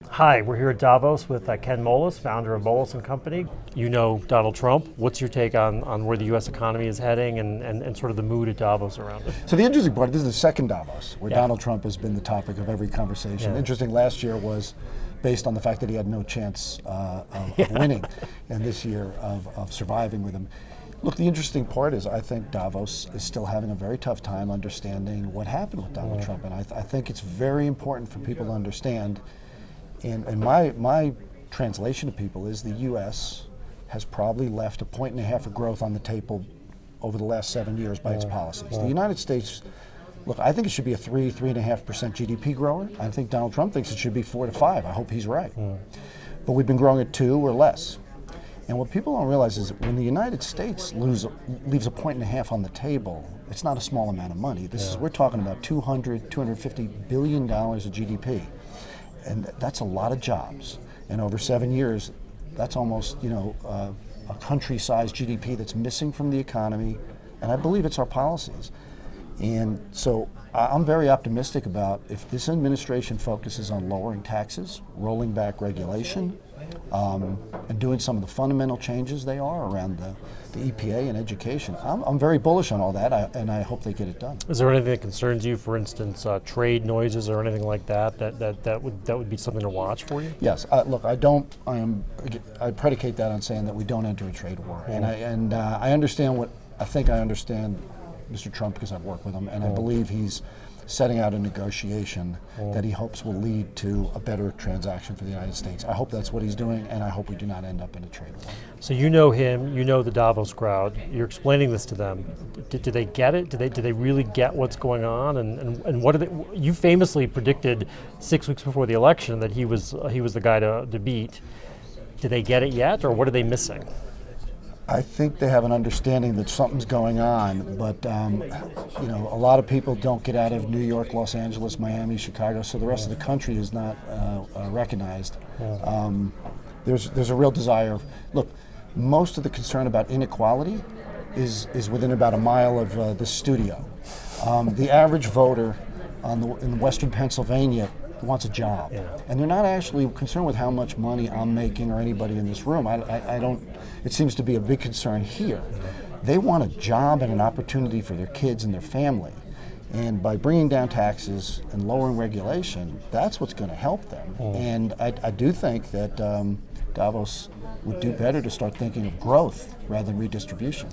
Hi, we're here at Davos with Ken Moelis, founder of Moelis Company. You know Donald Trump. What's your take on where the U.S. economy is heading and sort of the mood at Davos around it? So the interesting part, this is the second Davos where Yeah. Donald Trump has been the topic of every conversation. Yeah. Interesting, last year was based on the fact that he had no chance of winning, and this year of surviving with him. Look, the interesting part is I think Davos is still having a very tough time understanding what happened with Donald Trump, and I think it's very important for people to understand. And my translation to people is the U.S. has probably left 1.5 points of growth on the table over the last 7 years by its policies. The United States, look, I think it should be a 3.5% GDP grower. I think Donald Trump thinks it should be 4 to 5. I hope he's right. But we've been growing at 2 or less. And what people don't realize is that when the United States leaves 1.5 points on the table, it's not a small amount of money. We're talking about $250 billion of GDP. And that's a lot of jobs. And over 7 years, that's almost, a country-sized GDP that's missing from the economy. And I believe it's our policies. And so I'm very optimistic about if this administration focuses on lowering taxes, rolling back regulation, and doing some of the fundamental changes they are around the EPA and education. I'm very bullish on all that, and I hope they get it done. Is there anything that concerns you, for instance, trade noises or anything like that would be something to watch for you? Yes. Look, I predicate that on saying that we don't enter a trade war, and I understand I understand Mr. Trump because I've worked with him, and I believe he's setting out a negotiation that he hopes will lead to a better transaction for the United States. I hope that's what he's doing, and I hope we do not end up in a trade war. So you know him, you know the Davos crowd. You're explaining this to them. Do they get it? Do they really get what's going on? And what are they? You famously predicted 6 weeks before the election that he was the guy to beat. Do they get it yet, or what are they missing? I think they have an understanding that something's going on, but a lot of people don't get out of New York, Los Angeles, Miami, Chicago, so the rest of the country is not recognized. There's a real desire. Look, most of the concern about inequality is within about a mile of this studio. The average voter in Western Pennsylvania wants a job, and they're not actually concerned with how much money I'm making or anybody in this room. I don't. It seems to be a big concern here. They want a job and an opportunity for their kids and their family, and by bringing down taxes and lowering regulation, that's what's going to help them. And I do think that Davos would do better to start thinking of growth rather than redistribution.